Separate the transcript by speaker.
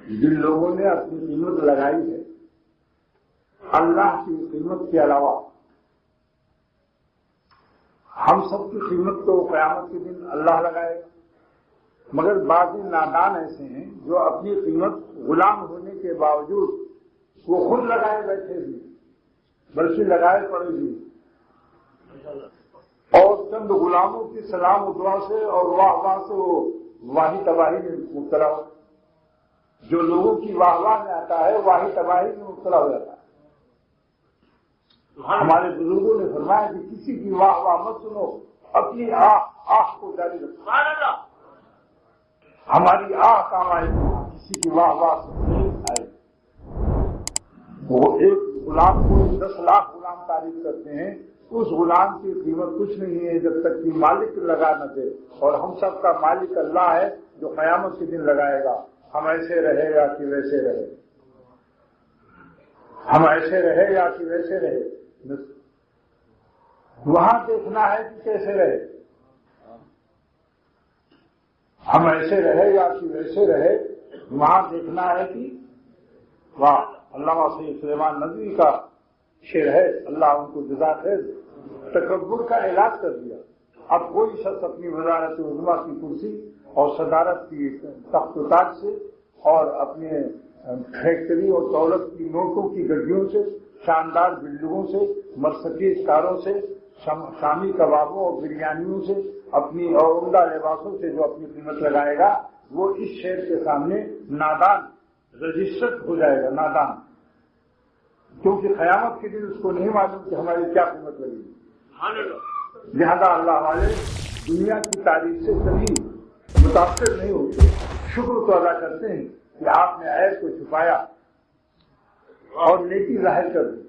Speaker 1: جن لوگوں نے اپنی قیمت لگائی ہے اللہ کی قیمت کے علاوہ، ہم سب کی قیمت تو قیامت کے دن اللہ لگائے گا، مگر بعض نادان ایسے ہیں جو اپنی قیمت غلام ہونے کے باوجود وہ خود لگائے بیٹھے ہوئے، بلکہ لگائے پڑے ہوئے، اور چند غلاموں کی سلام و دعا سے اور واہ واہ سے وہ واہی تباہی میں مبتلا ہو، جو لوگوں کی واہ واہ میں آتا ہے واہی تباہی میں مبتلا ہو جاتا ہے۔ ہمارے بزرگوں نے فرمایا کہ کسی کی واہ واہ مت سنو، اپنی آہ کو جاری رکھو، ہماری آہ کام آئے گی، کسی کی واہ واہ نہیں آئے گی۔ وہ ایک غلام کو 10 لاکھ غلام تعریف کرتے ہیں، اس غلام کی قیمت کچھ نہیں ہے جب تک کہ مالک لگا نہ دے، اور ہم سب کا مالک اللہ ہے جو قیامت کے دن لگائے گا۔ ہم ایسے رہے یا کہ ویسے رہے، ہم ایسے رہے یا کہ ویسے رہے، وہاں دیکھنا ہے کہ کیسے رہے، ہم ایسے رہے یا کہ ویسے رہے، وہاں دیکھنا ہے کہ واہ۔ علامہ سید سلیمان ندوی کا شعر ہے، اللہ ان کو جزا خیر، تکبر کا علاج کر دیا۔ اب کوئی شخص اپنی وزارت عظمیٰ کی کرسی اور صدارت کی تخت و تاج سے اور اپنے فیکٹری اور دولت کی نوٹوں کی گڈیوں سے، شاندار بلڈنگوں سے، مرسڈیز کاروں سے، شامی کبابوں اور بریانیوں سے، اپنی اور عمدہ لباسوں سے جو اپنی قیمت لگائے گا، وہ اس شعر کے سامنے نادان رجسٹرڈ ہو جائے گا، نادان، کیونکہ قیامت کے دن اس کو نہیں معلوم کہ ہماری کیا قیمت لگے گی۔ لہذا اللہ والے دنیا کی تعریف سے کبھی متاثر نہیں ہوتے، شکر تو ادا کرتے ہیں کہ آپ نے عیب کو چھپایا اور نیکی ظاہر کر دی۔